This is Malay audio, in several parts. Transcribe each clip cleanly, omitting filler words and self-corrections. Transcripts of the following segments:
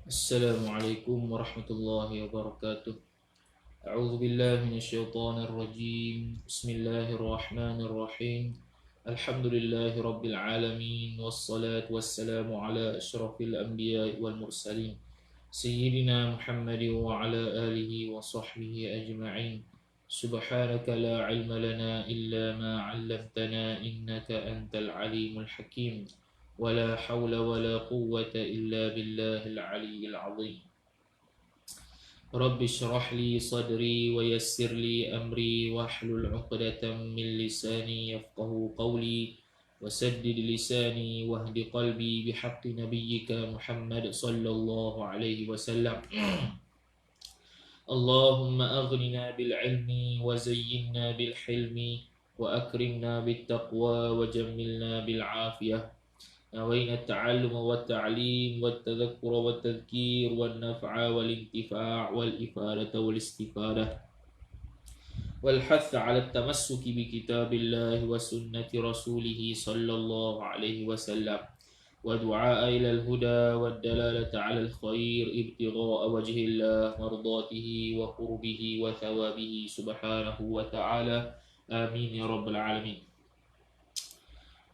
Assalamualaikum warahmatullahi wabarakatuh. A'udzu billahi minasyaitonir rajim. Bismillahirrahmanirrahim. Alhamdulillahi rabbil alamin wassalatu wassalamu ala asyrafil anbiya'i wal mursalin sayyidina Muhammadin wa ala alihi wa sahbihi ajma'in. Subhanaka la ilma lana illa ma 'allamtana innaka antal alimul hakim. ولا حول ولا قوة إلا بالله العلي العظيم. رب اشرح لي صدري ويسر لي أمري واحلل عقدة من لساني يفقه قولي وسدد لساني واهد قلبي بحق نبيك محمد صلى الله عليه وسلم. اللهم أغننا بالعلم وزينا بالحلم وأكرمنا بالتقوى وجملنا بالعافية. نوينا التعلم والتعليم والتذكر والتذكير والنفع والانتفاع والإفادة والاستفادة والحث على التمسك بكتاب الله وسنة رسوله صلى الله عليه وسلم ودعاء إلى الهدى والدلالة على الخير ابتغاء وجه الله مرضاته وقربه وثوابه سبحانه وتعالى آمين يا رب العالمين.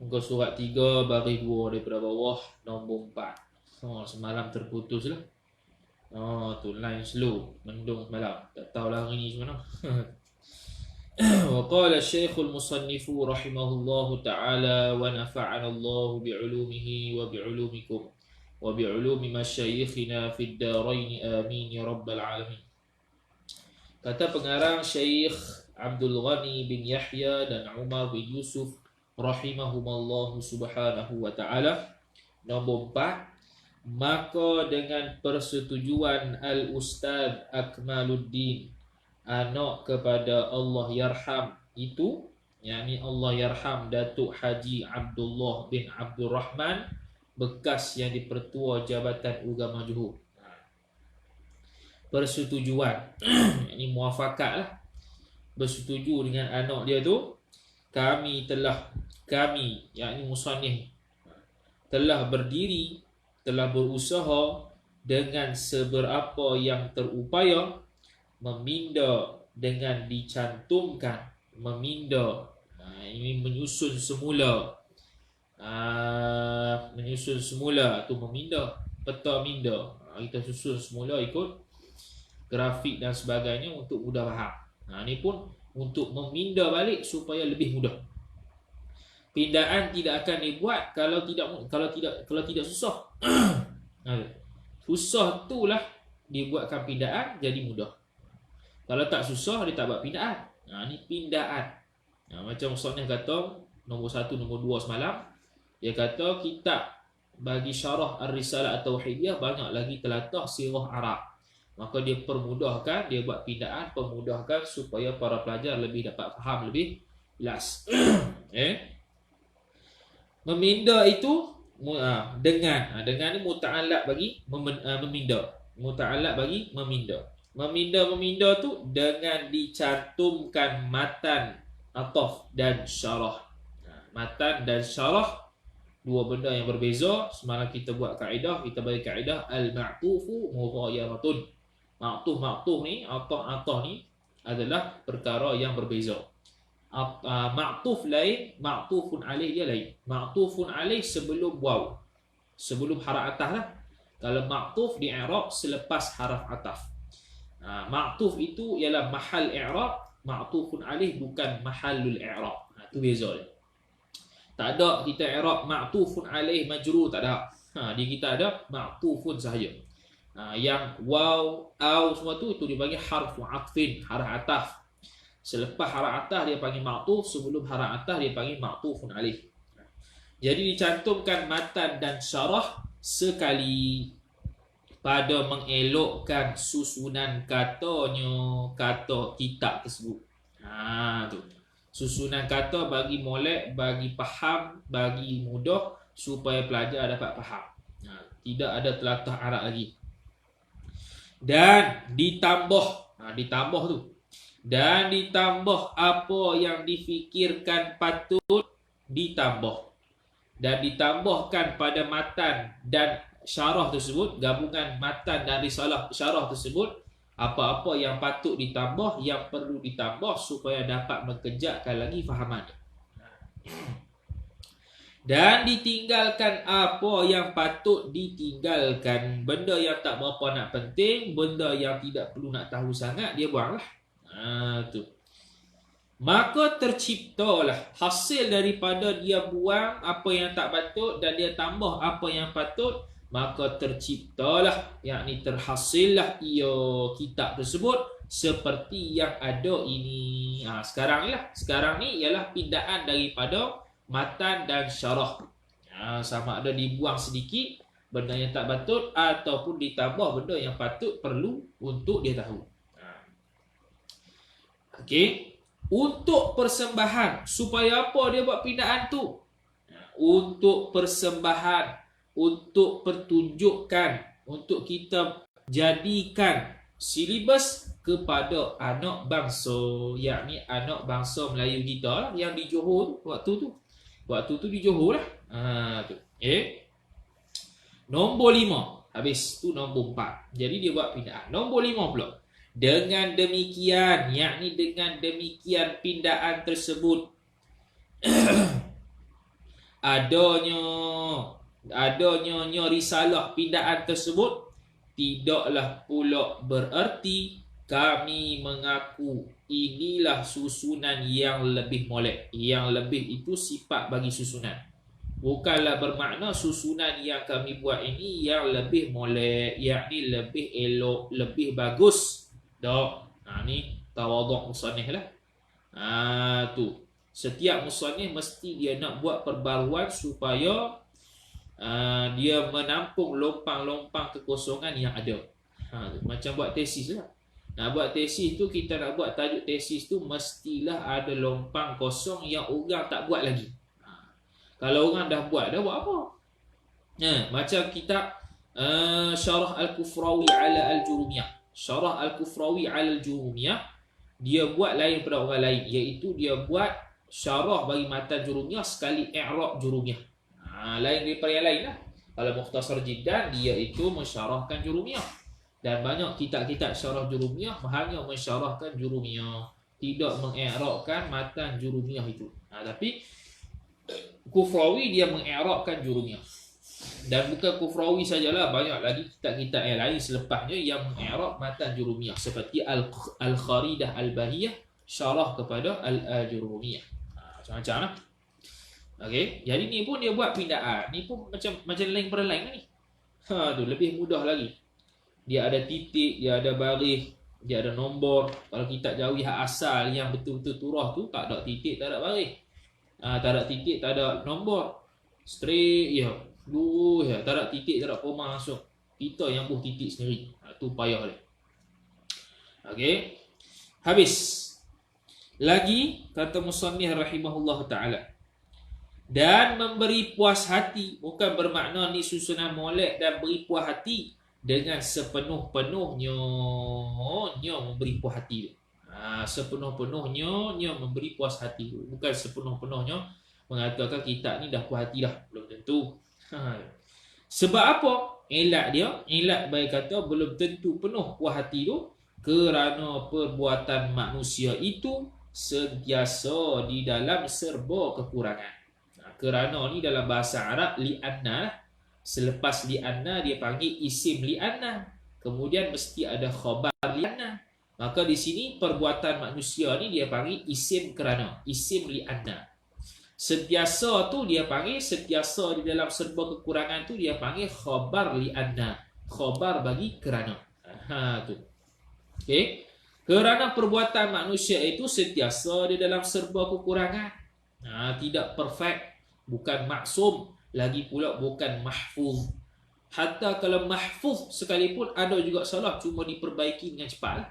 Muka surat 3 baris 2 daripada bawah nombor 4. Semalam terputus lah. Tu line slow. Mendung semalam. Tak tahulah hari ni macam mana. وقال الشيخ المصنف رحمه الله تعالى ونفعنا الله بعلومه وبعلومكم وبعلوم مشايخنا في الدارين آمين يا رب العالمين. Kata pengarang Syekh Abdul Ghani bin Yahya dan Umar bin Yusuf rahimahumallahu subhanahu wa ta'ala. Nombor 4, maka dengan persetujuan Al-Ustaz Akmaluddin anak kepada Allah yarham itu, yakni Allah yarham Datuk Haji Abdullah bin Abdul Rahman bekas yang dipertua Jabatan Ugama Johor. Persetujuan ini muafakat lah, bersetuju dengan anak dia tu. Kami yakni musannif telah berdiri, telah berusaha dengan seberapa yang terupaya meminda dengan dicantumkan, meminda ini menyusun semula tu meminda, peta minda, kita susun semula ikut grafik dan sebagainya untuk mudah faham. Ini pun untuk meminda balik supaya lebih mudah. Pindaan tidak akan dibuat kalau tidak susah. Susah itulah dibuatkan pindaan jadi mudah. Kalau tak susah dia tak buat pindaan. Ini pindaan. Macam Ustaz kata nombor 1 nombor 2 semalam, dia kata kitab bagi syarah Ar-Risalah At-Tauhidiyah banyak lagi telatah sirah Arab. Maka dia permudahkan, dia buat pindaan, permudahkan supaya para pelajar lebih dapat faham lebih jelas. Meminda itu dengan ni muta'allaq bagi meminda. Muta'allaq bagi meminda. Meminda tu dengan dicantumkan matan, ataf dan syarah. Matan dan syarah dua benda yang berbeza. Semalam kita buat kaedah, kita bagi kaedah al-ma'tufu mughayaratun. Ma'tuf ni, ataf ni adalah perkara yang berbeza. Ma'tuf lain, ma'tufun alaih dia lain. Ma'tufun alaih sebelum waw, sebelum haraf ataf lah. Kalau ma'tuf di i'rab selepas haraf ataf. Ma'tuf itu ialah mahal i'rab, ma'tufun alaih bukan mahallul i'rab. Itu beza dia. Tak ada kita i'rab ma'tufun alaih majrur, tak ada. Di kita ada ma'tufun sahaja. Yang waw, au semua tu itu dipanggil harfu atfin, haraf ataf. Selepas haraf ataf dia panggil ma'tuf, sebelum haraf ataf dia panggil ma'tufun alaih. Jadi dicantumkan matan dan syarah sekali pada mengelokkan susunan katanya, kata kitab tersebut. Tu. Susunan kata bagi molek, bagi faham, bagi mudah supaya pelajar dapat faham. Tidak ada telatah Arab lagi. Dan ditambah, ditambah tu. Dan ditambah apa yang difikirkan patut ditambah. Dan ditambahkan pada matan dan syarah tersebut, gabungan matan dan risalah syarah tersebut, apa-apa yang patut ditambah, yang perlu ditambah supaya dapat mengejakkan lagi fahaman. Dan ditinggalkan apa yang patut ditinggalkan. Benda yang tak berapa nak penting, benda yang tidak perlu nak tahu sangat, dia buanglah. Tu. Maka terciptalah hasil daripada dia buang apa yang tak patut dan dia tambah apa yang patut, maka terciptalah, yakni terhasillah ia kitab tersebut seperti yang ada ini. Sekarang ni ialah pindaan daripada matan dan syarah. Sama ada dibuang sedikit benda yang tak patut ataupun ditambah benda yang patut perlu untuk dia tahu. Okey. Untuk persembahan, supaya apa dia buat pindaan tu? Untuk persembahan, untuk pertunjukan, untuk kita jadikan silibus kepada anak bangsa, yakni anak bangsa Melayu kita lah, yang di Johor waktu tu di Johor lah. Tu. Nombor 5. Habis tu nombor 4. Jadi dia buat pindaan. Nombor 5 pula. Dengan demikian, yakni dengan demikian pindaan tersebut adanya risalah pindaan tersebut tidaklah pula bererti kami mengaku inilah susunan yang lebih molek. Yang lebih itu sifat bagi susunan. Bukanlah bermakna susunan yang kami buat ini yang lebih molek, yakni lebih elok, lebih bagus. Tak. Ni tawaduk musannif lah. Tu. Setiap musannif mesti dia nak buat perbaruan supaya dia menampung lompang-lompang kekosongan yang ada. Macam buat tesis lah. Nak buat tesis tu, kita nak buat tajuk tesis tu mestilah ada lompang kosong yang orang tak buat lagi. Kalau orang dah buat apa? Macam kitab Syarah Al-Kufrawi ala Al-Jurumiyah. Syarah Al-Kufrawi Al-Jurumiyah, dia buat lain pada orang lain, iaitu dia buat syarah bagi matan Jurumiyah sekali i'rab Jurumiyah. Lain daripada yang lain lah. Kalau Mukhtasar Jiddan, dia itu mensyarahkan Jurumiyah. Dan banyak kitab-kitab syarah Jurumiyah hanya mensyarahkan Jurumiyah, tidak mengi'rabkan matan Jurumiyah itu. Tapi Kufrawi dia mengi'rabkan Jurumiyah. Dan bukan Kufrawi sajalah, banyak lagi kitab-kitab yang lain selepasnya yang mengi'rab matan Jurumiyah, seperti Al-Kharidah Al-Bahiyah, syarah kepada Al-Jurumiyah. Macam-macam lah. Okey, jadi ni pun dia buat pindaan. Ni pun macam lain pada lain ni. Tu lebih mudah lagi. Dia ada titik, dia ada baris, dia ada nombor. Kalau kitab Jawi hak asal yang betul-betul turah tu, tak ada titik, tak ada baris. Tak ada titik, tak ada nombor. Straight je. Tak ada titik, tak ada koma langsung. Kita yang buat titik sendiri. Tu payah dia. Okey. Habis. Lagi kata musannif rahimahullah taala. Dan memberi puas hati, bukan bermakna ni susunan molek dan beri puas hati dengan sepenuh-penuhnya memberi puas hati. Sepenuh-penuhnya memberi puas hati. Bukan sepenuh-penuhnya mengatakan kitab ni dah puas hati dah. Belum tentu. Sebab apa? Ilat bagi kata belum tentu penuh puas hati tu, kerana perbuatan manusia itu sentiasa di dalam serba kekurangan. Kerana ni dalam bahasa Arab li'anna, selepas li'anna dia panggil isim li'anna, kemudian mesti ada khabar li'anna. Maka di sini perbuatan manusia ni dia panggil isim kerana, isim li'anna. Sentiasa tu dia panggil, sentiasa di dalam serba kekurangan tu dia panggil khabar li'anna, khabar bagi kerana. Tu. Okey. Kerana perbuatan manusia itu sentiasa di dalam serba kekurangan. Tidak perfect, bukan maksum, lagi pula bukan mahfuz. Hatta kalau mahfuz sekalipun ada juga salah, cuma diperbaiki dengan cepat.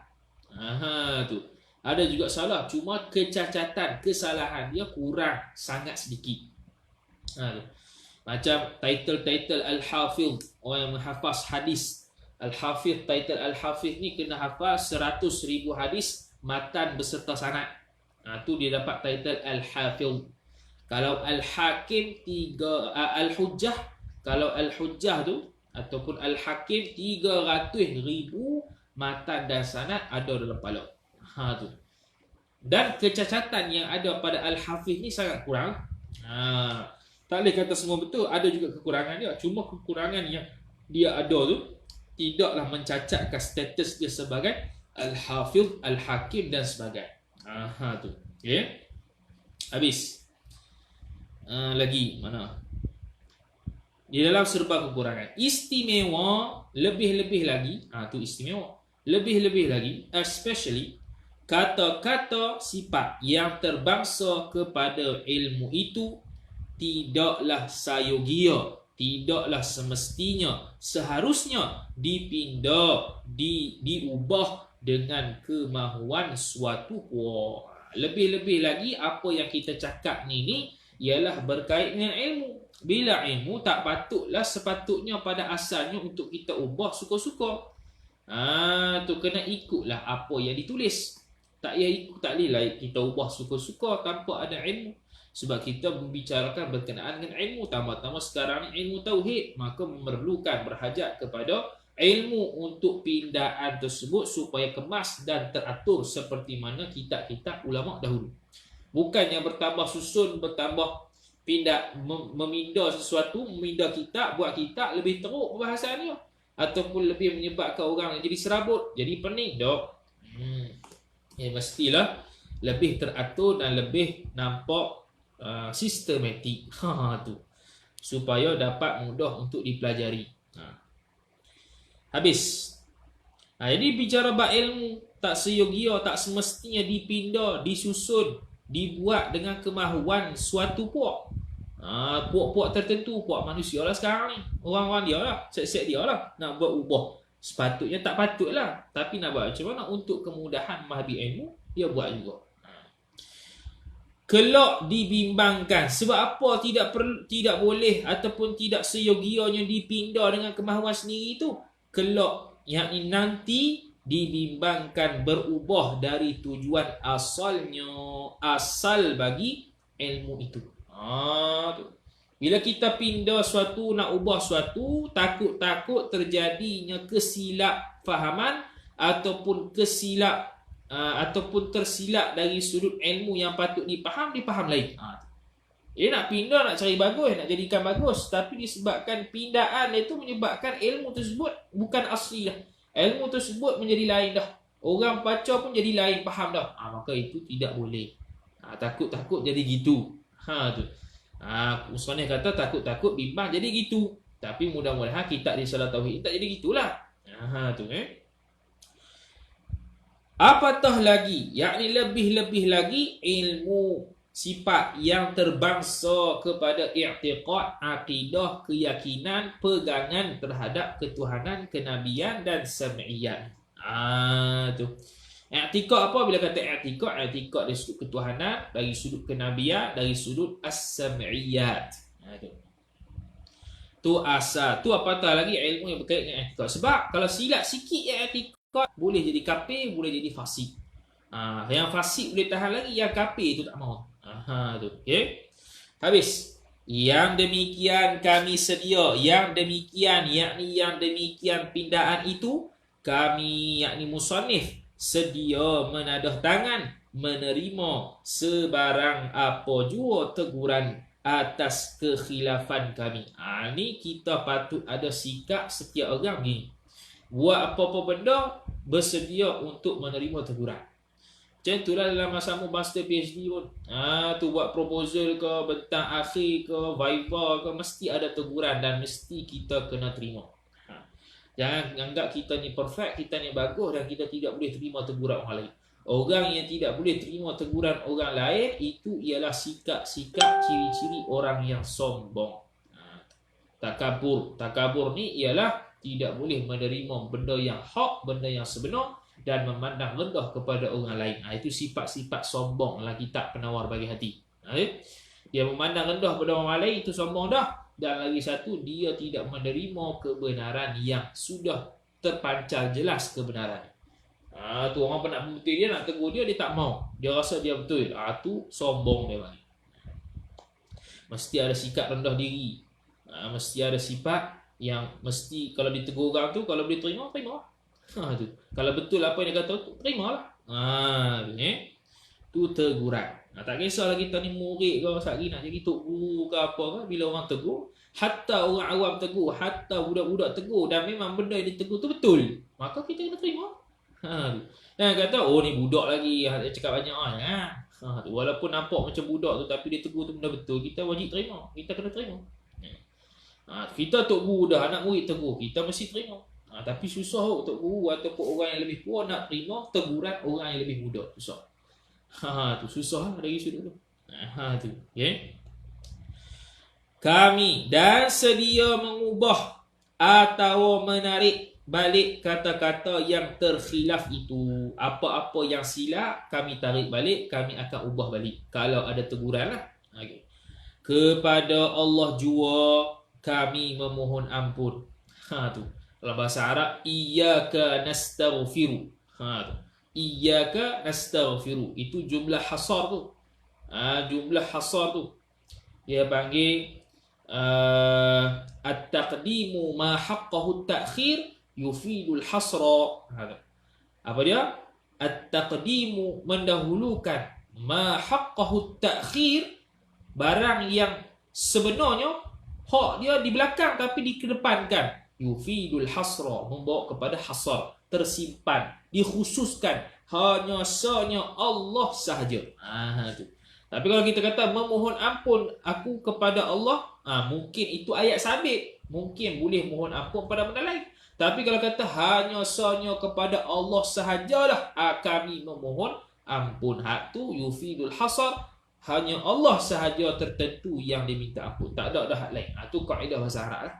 Tu. Ada juga salah, cuma kecacatan, kesalahan dia kurang sangat sedikit. Macam title Al-Hafiz, orang yang menghafaz hadis. Al-Hafiz, title Al-Hafiz ni kena hafaz 100,000 hadis matan beserta sanad. Tu dia dapat title Al-Hafiz. Kalau Al-Hakim Al-Hujjah, kalau Al-Hujjah tu ataupun Al-Hakim 300,000 matan dan sanad ada dalam kepala. Tu. Dan kecacatan yang ada pada Al-Hafiz ni sangat kurang. Tak boleh kata semua betul, ada juga kekurangan dia. Cuma kekurangan yang dia ada tu tidaklah mencacatkan status dia sebagai Al-Hafiz, Al-Hakim dan sebagainya. Tu. Okay. Habis. Lagi mana? Di dalam serba kekurangan. Istimewa, lebih-lebih lagi. Tu istimewa. Lebih-lebih lagi, especially kata-kata sifat yang terbangsa kepada ilmu itu tidaklah sayogia, tidaklah semestinya, seharusnya dipindah, diubah dengan kemahuan suatu puak. Lebih-lebih lagi apa yang kita cakap ni ialah berkait dengan ilmu. Bila ilmu tak patutlah sepatutnya pada asalnya untuk kita ubah suka-suka. Tu kena ikutlah apa yang ditulis. Tak bolehlah kita ubah suka-suka tanpa ada ilmu. Sebab kita membicarakan berkenaan dengan ilmu. Tambah-tambah sekarang ni ilmu tauhid, maka memerlukan berhajat kepada ilmu untuk pindaan tersebut supaya kemas dan teratur seperti mana kitab-kitab ulama dahulu. Bukannya bertambah susun, bertambah pindah, memindah sesuatu, memindah kitab, buat kitab lebih teruk perbahasannya, ataupun lebih menyebabkan orang jadi serabut, jadi pening. Mestilah lebih teratur dan lebih nampak sistematik. Tu supaya dapat mudah untuk dipelajari. Habis. Jadi bicara bab ilmu tak seyogia, tak semestinya dipindah, disusun, dibuat dengan kemahuan suatu puak. Puak-puak tertentu, puak manusia lah sekarang ni. Orang-orang dia lah, set-set dia lah nak buat ubah. Sepatutnya tak patut lah. Tapi nak buat macam mana untuk kemudahan memahami ilmu, dia buat juga. Kelak dibimbangkan. Sebab apa tidak boleh ataupun tidak seyogianya dipindah dengan kemahuan sendiri itu? Kelak, yakni nanti dibimbangkan berubah dari tujuan asalnya, asal bagi ilmu itu. Tu. Bila kita pindah suatu, nak ubah suatu, takut-takut terjadinya kesilap fahaman ataupun ataupun tersilap dari sudut ilmu yang patut dipaham lain. Dia nak pindah, nak cari bagus, nak jadikan bagus, tapi disebabkan pindaan itu menyebabkan ilmu tersebut bukan asli dah. Ilmu tersebut menjadi lain dah. Orang baca pun jadi lain, faham dah. Maka itu tidak boleh. Takut-takut jadi gitu. Tu. Musoneh kata takut-takut bimbang jadi gitu. Tapi mudah-mudahan kitab Risalah Tauhid tak jadi gitulah. Tu Apatah lagi, yakni lebih-lebih lagi ilmu sifat yang terbangsa kepada i'tiqad, akidah, keyakinan, pegangan terhadap ketuhanan, kenabian dan sam'iyat. Tu. I'tiqad apa? Bila kata i'tiqad dari sudut ketuhanan, dari sudut kenabian, dari sudut as-sam'iyat. Tu asal. Tu apatah lagi ilmu yang berkait dengan i'tiqad. Sebab kalau silap sikit i'tiqad, boleh jadi kafir, boleh jadi fasik. Yang fasik boleh tahan lagi, yang kafir tu tak mahu. Tu. Okay. Habis. Yang demikian kami sedia, yang demikian, yakni yang demikian pindaan itu, kami, yakni musannif, sedia menadah tangan, menerima sebarang apa jua teguran atas kekhilafan kami. Ni kita patut ada sikap setiap orang ni. Buat apa-apa benda, bersedia untuk menerima teguran. Macam itulah dalam masa master PhD pun. Tu buat proposal ke, bentang akhir ke, viva ke, mesti ada teguran dan mesti kita kena terima. Jangan anggap kita ni perfect, kita ni bagus dan kita tidak boleh terima teguran orang lain. Orang yang tidak boleh terima teguran orang lain, itu ialah sikap-sikap ciri-ciri orang yang sombong. Takabur. Takabur ni ialah tidak boleh menerima benda yang hak, benda yang sebenar dan memandang rendah kepada orang lain. Itu sifat-sifat sombong dalam kitab Penawar Bagi Hati. Dia memandang rendah kepada orang lain, itu sombong dah. Dan lagi satu, dia tidak menerima kebenaran yang sudah terpancar jelas kebenaran. Tu orang pernah betul dia, nak tegur dia, dia tak mau. Dia rasa dia betul. Tu sombong dia balik. Mesti ada sikap rendah diri. Mesti ada sifat yang mesti kalau ditegur orang tu, kalau boleh terima, terima. Tu. Kalau betul apa yang dia kata tu, terimalah. Tu teguran. Tak kisahlah kita ni murid ke sehari nak jadi tok guru ke apa ke, bila orang tegur, hatta orang awam tegur, hatta budak-budak tegur dan memang benda yang ditegur tu betul, maka kita kena terima. Dan kata ni budak lagi, dia cakap banyak tu. Walaupun nampak macam budak tu tapi dia tegur tu benda betul, kita wajib terima, kita kena terima. Kita tok guru dah, anak murid tegur, kita mesti terima. Tapi susah tok guru ataupun orang yang lebih tua nak terima teguran orang yang lebih muda, susah. Tu susah dari sudut tu. Tu. Okay. Kami dan sedia mengubah atau menarik balik kata-kata yang terkhilaf itu. Apa-apa yang silap kami tarik balik, kami akan ubah balik kalau ada teguran lah. Okay. Kepada Allah jua kami memohon ampun. Tu. Dalam bahasa Arab, iyyaka nastaghfiru. Tu. Iyyaka nastaghfiru. Itu jumlah hasar tu. Jumlah hasar tu. Dia panggil at-taqdimu ma haqqahu at-ta'khir yufidul hasra. Apa dia? At-taqdimu mendahulukan ma haqqahu at-ta'khir, barang yang sebenarnya hak dia di belakang tapi dikedepankan. Yufidul hasra, membawa kepada hasar, tersimpan, dikhususkan hanya Allah sahaja. Tu. Tapi kalau kita kata memohon ampun aku kepada Allah, mungkin itu ayat sabit, mungkin boleh mohon ampun pada benda lain. Tapi kalau kata hanya kepada Allah sahajalah kami memohon ampun, hak tu yufidul hasar, hanya Allah sahaja tertentu yang diminta ampun, tak ada hak lain. Tu kaedah bahasa Arab lah.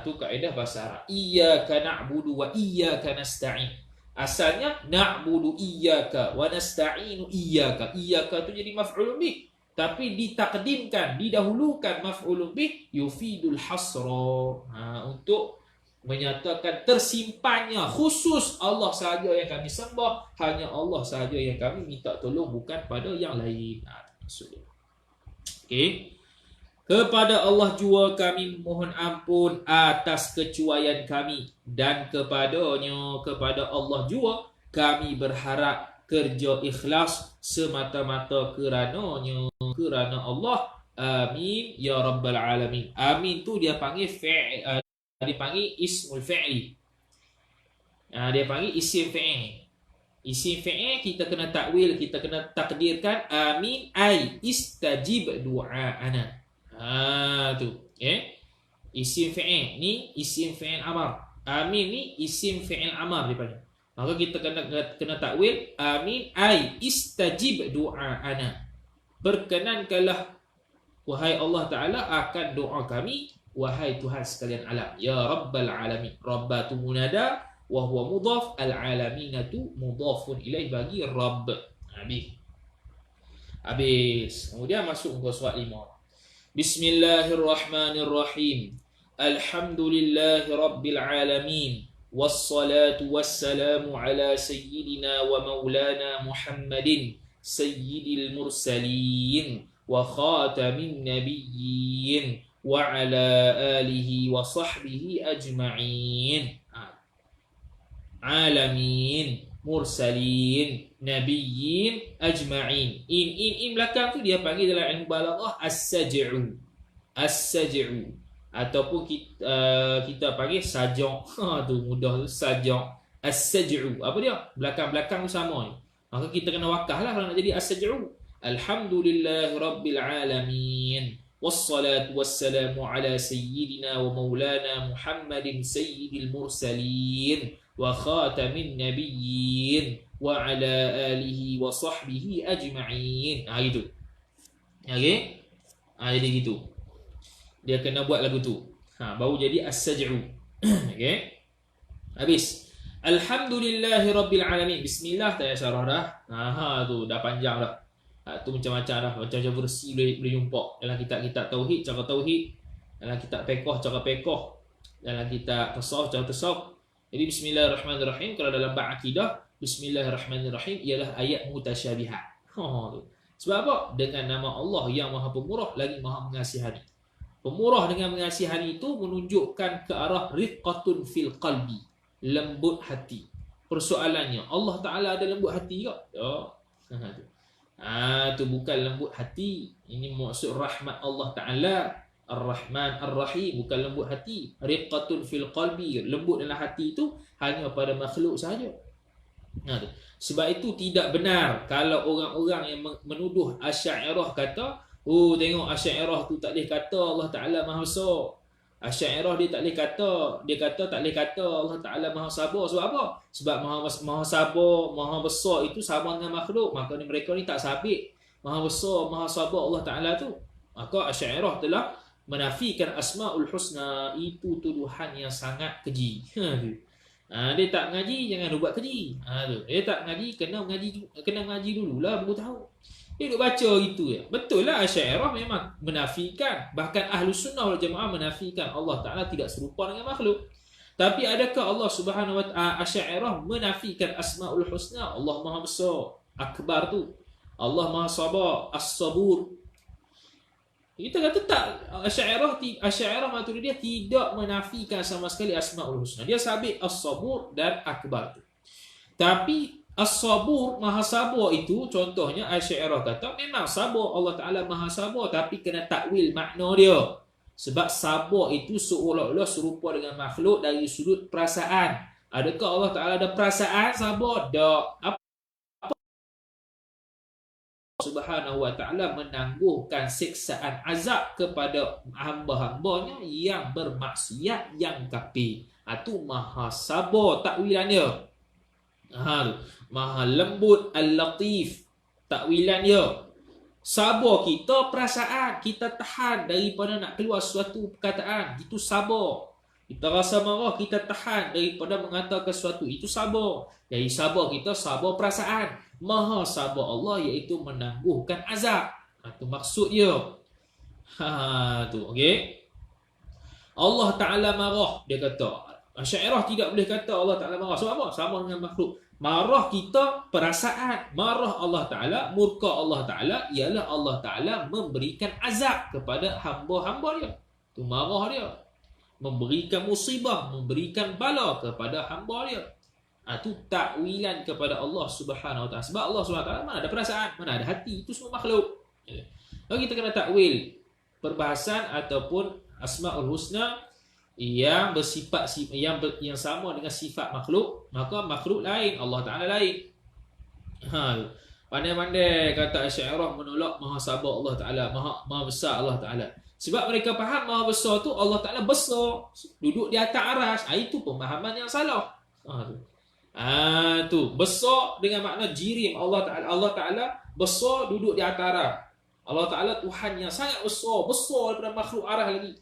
Tu kaedah bahasa Arab. Iyyaka na'budu wa iyyaka nasta'in. Asalnya na'budu iyyaka wa nasta'inu iyyaka. Iyyaka tu jadi maf'ulun bih, tapi ditakdimkan, didahulukan maf'ulun bih yufidul hasra, untuk menyatakan tersimpannya khusus Allah sahaja yang kami sembah, hanya Allah sahaja yang kami minta tolong, bukan pada yang lain. Maksudnya. Okey. Kepada Allah jua kami mohon ampun atas kecuaian kami, dan kepadanya, kepada Allah jua kami berharap kerja ikhlas semata-mata kerananya, kerana Allah. Amin ya rabbal alamin. Amin tu dia panggil dipanggil ismul fi'li. Dia panggil isim fi'il. Isim fi'il kita kena takwil, kita kena takdirkan amin ay istajib du'aana. Tu. Isim fi'il ni isim fi'il amar. Amin ni isim fi'il amar dipanggil. Maka kita kena takwil amin ay istajib du'aana. Berkenankanlah wahai Allah Ta'ala akan doa kami, wahai Tuhan sekalian alam. Ya rabbal alamin. Rabbatu munada wa huwa mudhaf, al-alaminatu mudhafun ilaih bagi rabb. Habis. Kemudian masuk ke surat 5. Bismillahirrahmanirrahim. Alhamdulillahi rabbil alamin. Wassalatu wassalamu ala sayyidina wa maulana Muhammadin sayyidil mursalin wa khatamin nabiyyin wa ala alihi wa sahbihi ajma'in. Alamin, mursalin, nabiyyin, ajma'in. In belakang tu dia panggil dalam ilmu balaghah as-saj'u. As-saj'u. Ataupun kita panggil sajak. Tu mudah tu, sajak. As-saj'u. Apa dia? Belakang-belakang tu sama ni. Maka kita kena wakah lah kalau nak jadi as-saj'u. Alhamdulillahi rabbil alamin. Wassalatu wassalamu ala sayyidina wa maulana Muhammadin sayyidil mursalin wa khatamin nabiyyin wa ala alihi wa sahbihi ajma'in. Gitu. Okey? Jadi gitu. Dia kena buat lagu tu. Baru jadi as-saj'u. Okey? Habis. Alhamdulillahi rabbil alamin. Bismillah tak payah syarah dah. Tu dah panjang dah. Tu macam-macam dah. Macam-macam versi boleh jumpa. Dalam kitab-kitab tauhid, cara tauhid. Dalam kitab fiqh, cara fiqh. Dalam kitab tasawuf, cara tasawuf. Jadi bismillahirrahmanirrahim. Kalau dalam bab akidah, bismillahirrahmanirrahim ialah ayat mutasyabihat. Sebab apa? Dengan nama Allah yang Maha Pemurah lagi Maha Mengasihani. Pemurah dengan mengasihani itu menunjukkan ke arah riqqatun fil qalbi, lembut hati. Persoalannya, Allah Ta'ala ada lembut hati tak? Tak. Tu bukan lembut hati. Ini maksud rahmat Allah Ta'ala. Ar-Rahman Ar-Rahim, bukan lembut hati. Riqqatun fil qalbi, lembut dalam hati itu hanya pada makhluk sahaja. Sebab itu tidak benar kalau orang-orang yang menuduh Asy'ariyah kata, tengok Asy'ariyah tu tak boleh kata Allah Ta'ala Maha Besar. Asy'ariyah dia tak boleh kata, dia kata tak boleh kata Allah Ta'ala Maha Sabar. Sebab apa? Sebab Maha Sabar, Maha Besar itu sama dengan makhluk. Maka mereka ni tak sabit Maha Besar, Maha Sabar Allah Ta'ala tu. Maka Asy'ariyah telah menafikan Asmaul Husna. Itu tuduhan yang sangat keji. Dia tak ngaji, jangan buat keji. Dia tak ngaji, kena ngaji dululah baru tahu. Dia duk baca gitu ya. Betul lah Asy'ariyah memang menafikan. Bahkan Ahlus Sunnah wal Jamaah menafikan Allah Ta'ala tidak serupa dengan makhluk. Tapi adakah Allah Subhanahu wa Ta'ala, Asy'ariyah menafikan Asmaul Husna? Allah Maha Besar, Akbar tu. Allah Maha Sabar, As-Sabur. Kita kata tak, Asy'ariyah Maturidiyah tidak menafikan sama sekali Asmaul Husna. Dia sabit As-Sabur dan Akbar tu. Tapi As-Sabur, Maha Sabar itu, contohnya Asy'ariyah kata memang sabar, Allah Ta'ala Maha Sabar, tapi kena takwil makna dia. Sebab sabar itu seolah-olah serupa dengan makhluk dari sudut perasaan. Adakah Allah Ta'ala ada perasaan sabar? Tak. Subhanahu wa Ta'ala menangguhkan siksaan azab kepada hamba-hambanya yang bermaksiat, yang kafir. Itu Maha Sabar takwilannya. Maha Lembut, Al-Latif takwilannya. Sabar kita perasaan, kita tahan daripada nak keluar suatu perkataan, itu sabar. Kita rasa marah, kita tahan daripada mengatakan sesuatu, itu sabar. Jadi sabar kita sabar perasaan. Maha Sabar Allah iaitu menangguhkan azab. Itu maksud dia. Tu okey. Allah Ta'ala marah, dia kata. Asy'ariyah tidak boleh kata Allah Ta'ala marah. Sebab apa? Sama dengan makhluk. Marah kita perasaan. Marah Allah Ta'ala, murka Allah Ta'ala ialah Allah Ta'ala memberikan azab kepada hamba-hamba dia. Itu marah dia. Memberikan musibah, memberikan bala kepada hamba dia. Itu takwilan kepada Allah Subhanahu Wa Ta'ala. Sebab Allah Subhanahu Wa Ta'ala mana ada perasaan, mana ada hati. Itu semua makhluk. Lalu kita kena takwil perbahasan ataupun Asmaul Husna yang bersifat yang sama dengan sifat makhluk, maka makhluk lain, Allah Ta'ala lain. Pandai-pandai kata Asy'ariyah menolak Maha Sabar Allah Ta'ala, Maha Besar Allah Ta'ala. Sebab mereka faham Maha Besar tu Allah Ta'ala besar, duduk di atas aras. Itu pemahaman yang salah. Tu besar dengan makna jirim. Allah Ta'ala besar, duduk di atas aras. Allah Ta'ala Tuhan yang sangat besar daripada makhluk aras lagi.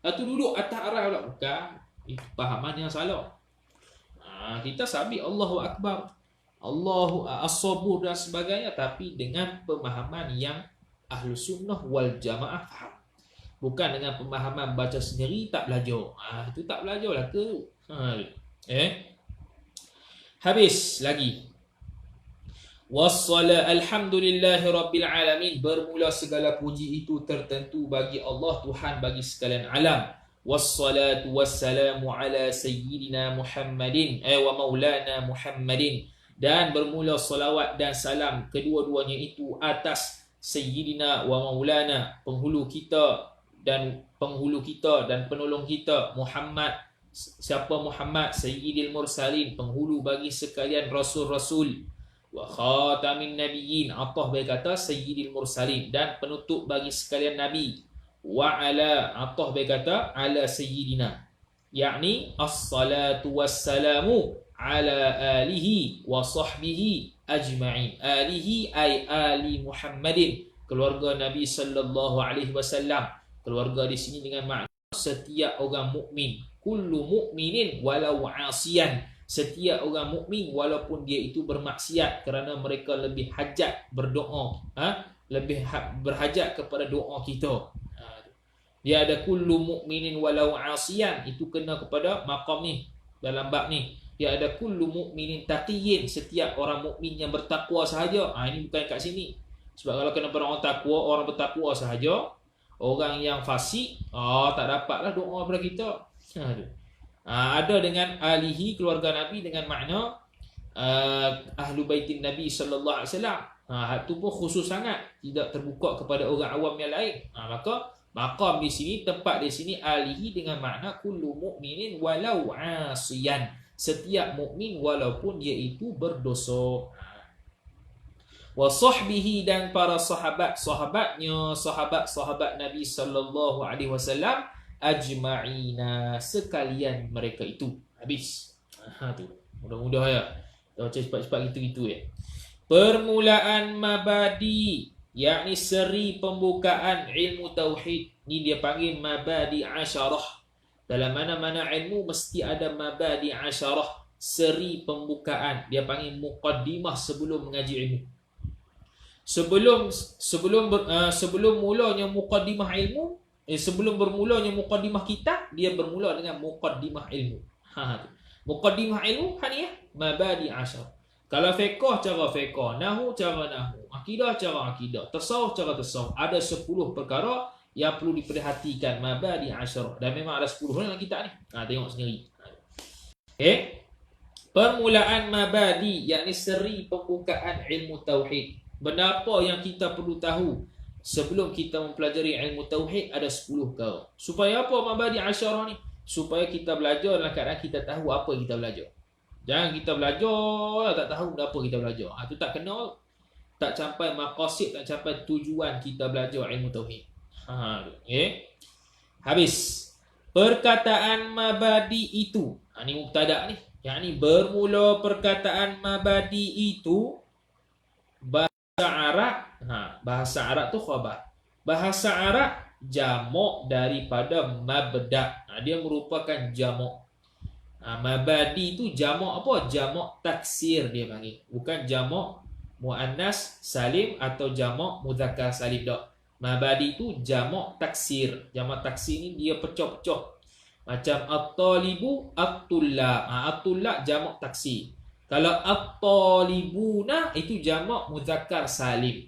Tu duduk atas aras pula. Bukan. Itu pahaman yang salah. Kita sabit Allahu Akbar, Allahu As-Sabur dan sebagainya, tapi dengan pemahaman yang Ahlus Sunnah wal Jamaah faham. Bukan dengan pemahaman baca sendiri tak belajar. Itu tak belajar lah ke? Habis lagi. Wassala alhamdulillahi rabbil alamin. Bermula segala puji itu tertentu bagi Allah, Tuhan bagi sekalian alam. Wassalatu wassalamu ala sayyidina Muhammadin wa maulana Muhammadin. Dan bermula salawat dan salam kedua-duanya itu atas sayyidina wa maulana, penghulu kita dan penolong kita Muhammad. Siapa Muhammad? Sayyidil Mursalin, penghulu bagi sekalian rasul-rasul. Wa khatamin nabiyyin, atah berkata Sayyidil Mursalin, dan penutup bagi sekalian nabi. Wa ala, atah berkata ala sayyidina, yakni as-salatu wassalamu ala alihi wa sahbihi ajma'in. Alihi ay ali Muhammadin, keluarga Nabi sallallahu alaihi wasallam. Keluarga di sini dengan makna setiap orang mukmin. Kullu mu'minin walau 'asiyan. Setiap orang mukmin walaupun dia itu bermaksiat, kerana mereka lebih hajat berdoa, lebih berhajat kepada doa kita. Dia ada kullu mu'minin walau 'asiyan, itu kena kepada maqam ni dalam bab ni. Dia ada kullu mu'minin taqiyyin, setiap orang mukmin yang bertakwa sahaja. Ini bukan kat sini. Sebab kalau kena pada orang takwa, orang bertakwa sahaja, Orang yang fasik, tak dapatlah doa pada kita. Ada dengan alihi, keluarga Nabi, dengan makna ahlu baitin Nabi sallallahu alaihi wasallam. Itu pun khusus sangat, tidak terbuka kepada orang awam yang lain. Maka maqam di sini, tempat di sini alihi dengan makna kullu mu'minin walau asiyan, setiap mukmin walaupun dia itu berdosa. Wa sahbihi, dan para sahabatnya, sahabat Nabi sallallahu alaihi wasallam, ajma'ina, sekalian mereka itu. Habis. Tu. Mudah-mudah ya. Kita baca cepat-cepat gitu-gitu ya. Permulaan mabadi, yakni seri pembukaan ilmu tauhid. Ni dia panggil mabadi asyarah. Dalam mana-mana ilmu mesti ada mabadi asyarah, seri pembukaan. Dia panggil muqaddimah sebelum mengaji ilmu. Sebelum mulanya muqaddimah ilmu, sebelum bermulanya muqaddimah kita, dia bermula dengan muqaddimah ilmu. Muqaddimah ilmu ni ya, mabadi asyarah. Kalau fiqh, cara fiqh. Nahu, cara nahu. Akidah, cara akidah. Tasawuf, cara tasawuf. Ada 10 perkara yang perlu diperhatikan. Mabadi asyarah. Dan memang ada 10 dalam kitab ni. Tengok sendiri. Okay. Permulaan mabadi, yakni seri pembukaan ilmu tauhid. Benda apa yang kita perlu tahu sebelum kita mempelajari ilmu tauhid? Ada 10 perkara. Supaya apa mabadi asyarah ni? Supaya kita belajar dalam keadaan kita tahu apa kita belajar. Jangan kita belajar tak tahu apa kita belajar. Itu tak kena, tak capai maqasid, tak capai tujuan kita belajar ilmu tauhid. Okay. Habis. Perkataan mabadi itu. Ni mubtada ni. Yang ni bermula perkataan mabadi itu bahasa Arab. Bahasa Arab tu khabar. Bahasa Arab jamak daripada mabda. Dia merupakan jamak. Mabadi itu jamak apa? Jamak taksir dia panggil. Bukan jamak muannas salim atau jamak mudzakkar salim dak. Mabadi itu jamak taksir. Jamak taksir ni dia pecah-pecah. Macam at-talibu, at-tullab. At-tullab jamak taksir. Kalau at-talibuna itu jamak mudzakkar salim.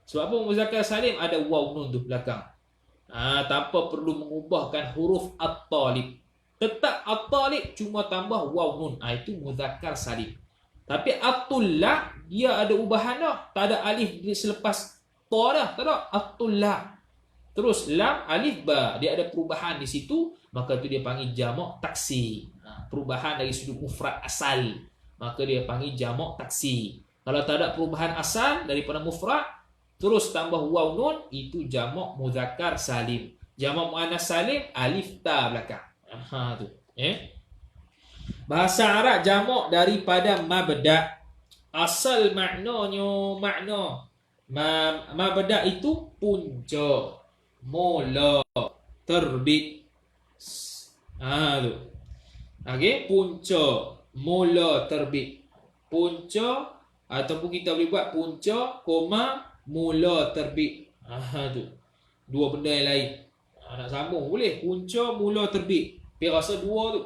Sebab apa mudzakkar salim? Ada waw nun tu belakang. Tanpa perlu mengubahkan huruf at-talib. Tetap at-talib cuma tambah waw nun. Itu mudzakkar salim. Tapi at-tullab dia ada ubahan dah. Tak ada alif selepas ta dah. Tak ada. At-tullab. Terus lam, alif, ba. Dia ada perubahan di situ. Maka tu dia panggil jamak taksir. Perubahan dari sudut mufrad asal. Maka dia panggil jamak taksir. Kalau tak ada perubahan asal daripada mufrad, terus tambah waw nun, itu jamak mudzakkar salim. Jamak muannas salim, alif ta belakang. Tu. Bahasa Arab jamak daripada mabda. Asal maknanya mabda itu punca, mula, terbit. Tu. Okey, punca, mula, terbit. Punca ataupun kita boleh buat punca, koma, mula, terbit. Tu. Dua benda yang lain. Nak sambung boleh. Punca, mula, terbit. Tapi rasa dua tu.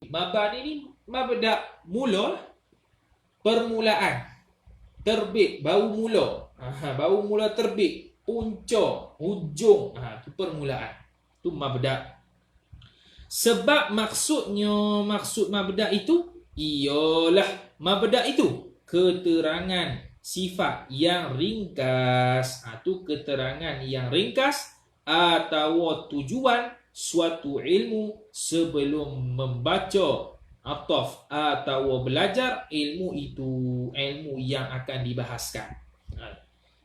Mabadi ni mabda mula, permulaan. Terbit, baru mula. Baru mula terbit. Punca, hujung. Itu permulaan. Itu mabda. Sebab maksud mabda itu ialah mabda itu keterangan sifat yang ringkas. Itu keterangan yang ringkas atau tujuan suatu ilmu sebelum membaca ataf atau belajar ilmu itu, ilmu yang akan dibahaskan.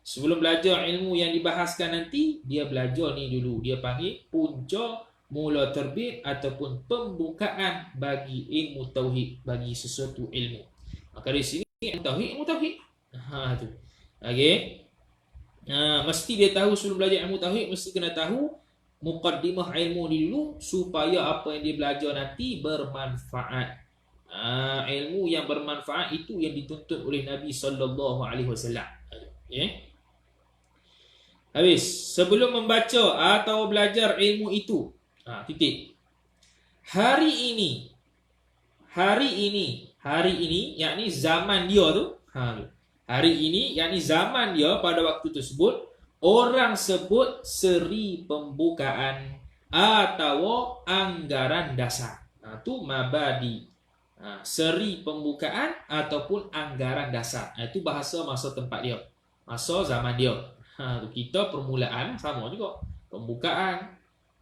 Sebelum belajar ilmu yang dibahaskan nanti, dia belajar ni dulu. Dia panggil punca, mula, terbit ataupun pembukaan bagi ilmu tauhid, bagi sesuatu ilmu. Maka di sini ilmu tauhid. Tu. Okey. Mesti dia tahu sebelum belajar ilmu tauhid, mesti kena tahu muqaddimah ilmu ni dulu supaya apa yang dia belajar nanti bermanfaat. Ilmu yang bermanfaat itu yang dituntut oleh Nabi sallallahu alaihi wasallam. Okey. Habis, sebelum membaca atau belajar ilmu itu, titik. Hari ini, yakni zaman dia tu. Hari ini, yakni zaman dia pada waktu tersebut, orang sebut seri pembukaan atau anggaran dasar. Itu mabadi. Seri pembukaan ataupun anggaran dasar. Itu bahasa masa tempat dia. Masa zaman dia. Kita permulaan sama juga. Pembukaan,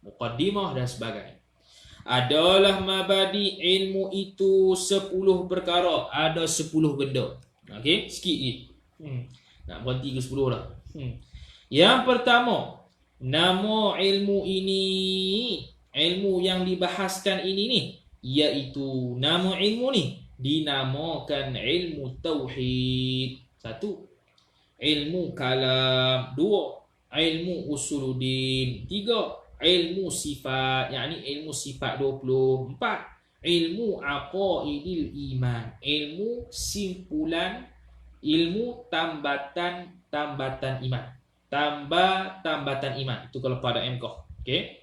muqaddimah dan sebagainya. Adalah mabadi ilmu itu 10 perkara. Ada 10 benda. Okey, sikit je. Nak berhenti ke 10 dah. Yang pertama, nama ilmu ini, ilmu yang dibahaskan ini ni, iaitu nama ilmu ni dinamakan ilmu tauhid. 1. Ilmu kalam. 2. Ilmu usuluddin. 3. Ilmu sifat, yakni ilmu sifat 20. 4. Ilmu aqaidil iman. Ilmu simpulan, ilmu tambatan iman. Tambatan iman. Itu kalau pada MKOH. Okey.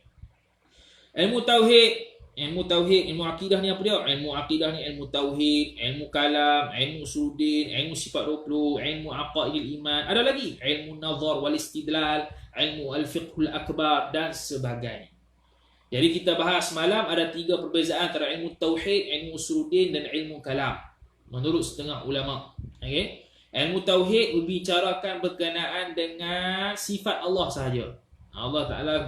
Ilmu tauhid. Ilmu akidah ni apa dia? Ilmu akidah ni ilmu tauhid, ilmu kalam, ilmu usuluddin, ilmu sifat 20, ilmu aqaidil iman. Ada lagi ilmu nazar wal istidlal, ilmu al-fiqhul akbar dan sebagainya. Jadi kita bahas malam ada 3 perbezaan antara ilmu tauhid, ilmu usuluddin dan ilmu kalam menurut setengah ulama. Okey. Ilmu tauhid membicarakan berkenaan dengan sifat Allah sahaja. Allah Ta'ala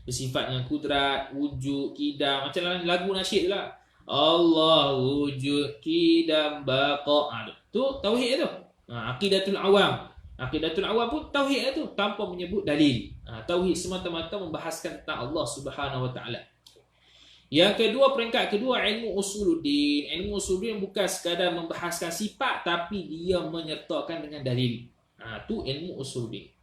bersifat dengan kudrat, wujud, kidam. Macam dalam lagu nasyid lah. Allah wujud, kidam, baqa'. Itu tauhid tu. Aqidatul awam. Aqidatul awam pun tauhid tu tanpa menyebut dalil. Tauhid semata-mata membahaskan tentang Allah Subhanahu Wa Ta'ala. Yang kedua, peringkat kedua, ilmu usuluddin. Ilmu usuluddin bukan sekadar membahaskan sifat, tapi dia menyertakan dengan dalil. Itu ilmu usuluddin.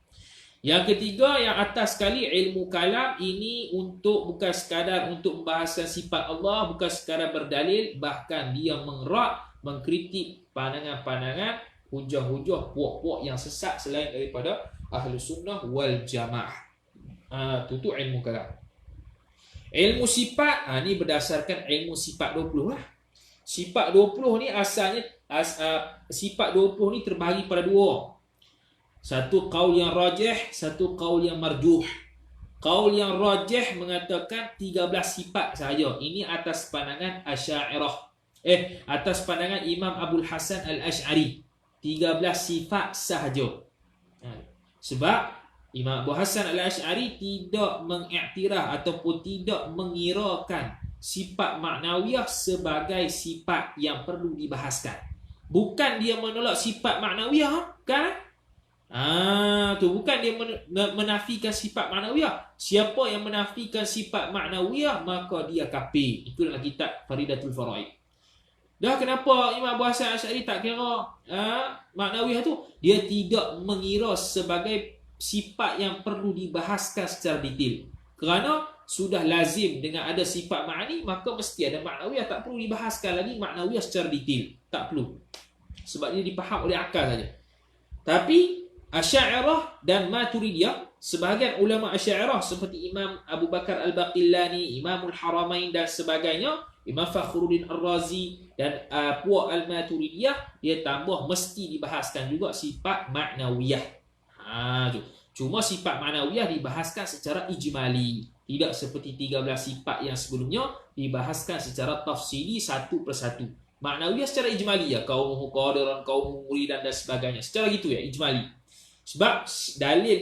Yang ketiga, yang atas sekali, ilmu kalam ini bukan sekadar untuk membahaskan sifat Allah, bukan sekadar berdalil, bahkan dia mengerak, mengkritik pandangan-pandangan, hujah-hujah, puak-puak yang sesat selain daripada ahlu sunnah wal jamaah. Itu ilmu kalam. Ilmu sifat, ni berdasarkan ilmu sifat 20 lah. Sifat 20 ni asalnya, sifat 20 ni terbahagi pada 2. Satu qaul yang rajih, satu qaul yang marjuh. Qaul yang rajih mengatakan 13 sifat sahaja. Ini atas pandangan Asy'ariyah. Atas pandangan Imam Abul Hasan Al-Asy'ari. 13 sifat sahaja. Sebab Imam Abu Hasan Al-Asy'ari tidak mengiktiraf ataupun tidak mengirakan sifat maknawiyah sebagai sifat yang perlu dibahaskan. Bukan dia menolak sifat maknawiyah, kan? Tu bukan dia menafikan sifat maknawiyah. Siapa yang menafikan sifat maknawiyah, maka dia kafir. Itu dalam kitab Faridatul Faraid. Dah kenapa Imam Abu Hasan Asy'ari tak kira maknawiyah tu? Dia tidak mengira sebagai sifat yang perlu dibahaskan secara detail. Kerana sudah lazim dengan ada sifat ma'ani, maka mesti ada maknawiyah. Tak perlu dibahaskan lagi maknawiyah secara detail. Tak perlu. Sebab dia dipaham oleh akal saja. Tapi Asy'ariyah dan Maturidiyah, sebahagian ulama Asy'ariyah seperti Imam Abu Bakar Al-Baqillani, Imamul Haramain dan sebagainya, Imam Fakhruddin Ar-Razi dan puak Al-Maturidiyah, dia tambah mesti dibahaskan juga sifat maknawiyah. Cuma sifat maknawiyah dibahaskan secara ijmali, tidak seperti 13 sifat yang sebelumnya dibahaskan secara tafsili satu persatu. Maknawiyah secara ijmali ya, qaumuhu qadiran, qaumuhu muridan dan sebagainya. Secara gitu ya, ijmali. Sebab dalil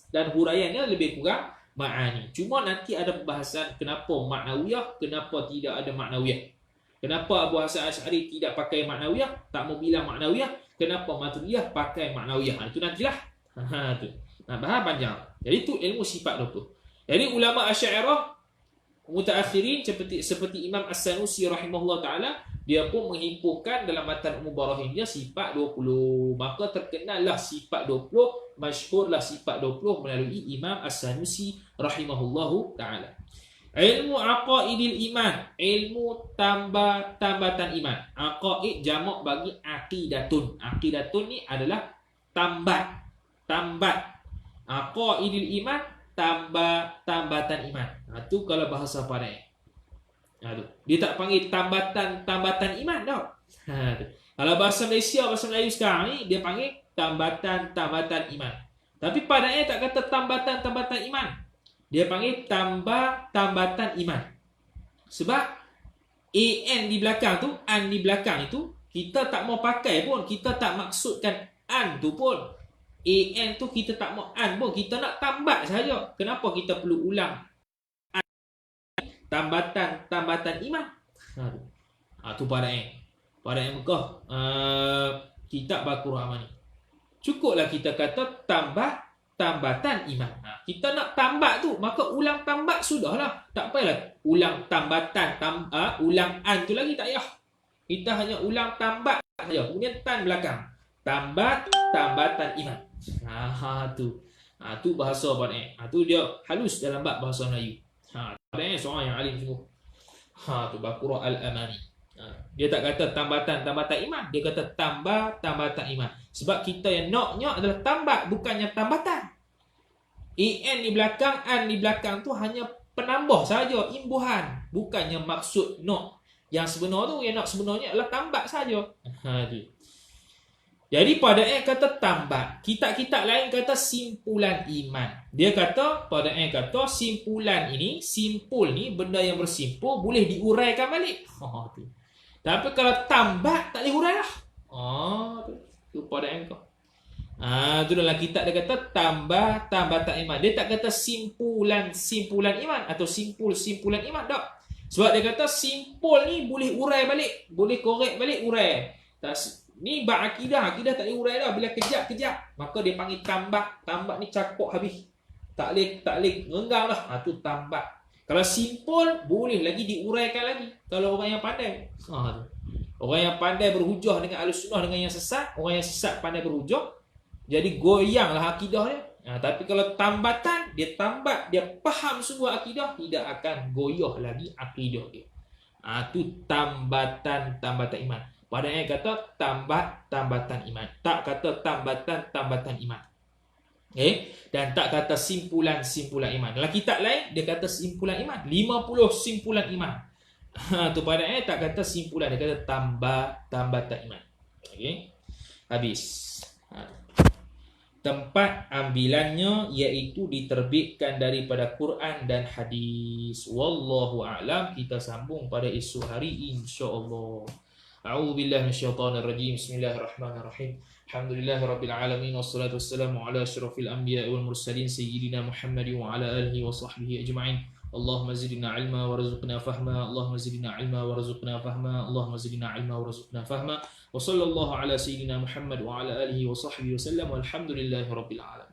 dan huraiannya lebih kurang ma'ani. Cuma nanti ada pembahasan kenapa maknawiyah, kenapa tidak ada maknawiyah. Kenapa Abu Hasan Asy'ari tidak pakai maknawiyah, tak mau bilang maknawiyah, kenapa Maturidiyah pakai maknawiyah. Itu nantilah. Tu. Bahas panjang. Jadi itu ilmu sifat 20. Jadi ulama Asy'ariyah mutaakhirin seperti Imam As-Sanusi rahimahullah taala, dia pun menghimpunkan dalam matan Umum Barahimnya sifat 20. Maka terkenallah sifat 20, masyhurlah sifat 20 melalui Imam As-Sanusi rahimahullahu taala. Ilmu aqaidil iman, ilmu tambatan iman. Aqaid jamak bagi aqidatun. Aqidatun ni adalah tambat. Aqaidil iman, tambatan iman. Itu kalau bahasa Padang. Dia tak panggil tambatan iman tau. Kalau bahasa Malaysia, bahasa Melayu sekarang ni, dia panggil tambatan iman. Tapi pada ayat tak kata tambatan iman. Dia panggil tambatan iman. Sebab an di belakang tu, an di belakang itu kita tak mau pakai pun, kita tak maksudkan an tu pun. An tu kita tak mau an pun, kita nak tambat saja. Kenapa kita perlu ulang tambatan iman? Tu pada ayat Mekah, kitab Al-Quran ni. Cukuplah kita kata tambatan iman. Kita nak tambat tu, maka ulang tambat sudahlah. Tak payahlah ulang tambatan, ulang an tu lagi tak payah. Kita hanya ulang tambat saja. Kemudian tan belakang. Tambatan iman. Tu bahasa pada tu dia halus dalam bab bahasa Melayu. Pada seorang yang alim sungguh. Tu Baqarah Al-Amani. Dia tak kata tambatan iman, dia kata tambatan iman. Sebab kita yang naknya adalah tambat, bukannya tambatan. An di belakang, an di belakang tu hanya penambah saja, imbuhan, bukannya maksud nak. Yang sebenar tu, yang nak sebenarnya adalah tambat saja. Jadi pada ayat kata tambat, kitab-kitab lain kata simpulan iman. Dia kata pada ayat kata simpulan ini, simpul ni benda yang bersimpul boleh diuraikan balik. Tapi kalau tambat tak boleh urai lah. Tu pada ayat kau. Tu dalam kitab dia kata tambatan iman. Dia tak kata simpulan iman atau simpulan iman tak. Sebab dia kata simpul ni boleh urai balik, boleh korek balik urai. Ni bab akidah tak boleh urai dah. Bila kejap maka dia panggil tambat ni cakup habis. Tak boleh renggang dah. Tu tambat. Kalau simpul boleh lagi diuraikan lagi kalau orang yang pandai. Orang yang pandai berhujah dengan Ahlussunnah dengan yang sesat, orang yang sesat pandai berhujah, jadi goyanglah akidah dia. Tapi kalau tambatan, dia tambat, dia faham semua akidah, tidak akan goyah lagi akidah dia. Tu tambatan iman. Pada ayat kata tambatan iman. Tak kata tambatan iman. Dan tak kata simpulan iman. Dalam kitab lain dia kata simpulan iman, 50 simpulan iman. Tu pada ayat tak kata simpulan, dia kata tambatan iman. Habis. Tempat ambilannya iaitu diterbitkan daripada Quran dan hadis. Wallahu a'lam. Kita sambung pada esok hari insya-Allah. A'udzubillahi minasyaitonirrajim. Bismillahirrahmanirrahim. Alhamdulillahirabbil alamin wassalatu wassalamu ala asyrafil anbiya'i wal mursalin sayyidina Muhammadin wa ala alihi wa sahbihi ajma'in. Allahumma zidna ilma warzuqna fahma. Allahumma zidna ilma warzuqna fahma. Allahumma zidna ilma warzuqna fahma. Wa sallallahu ala sayyidina Muhammad wa ala alihi wa sahbihi wa sallam. Walhamdulillahirabbil alamin.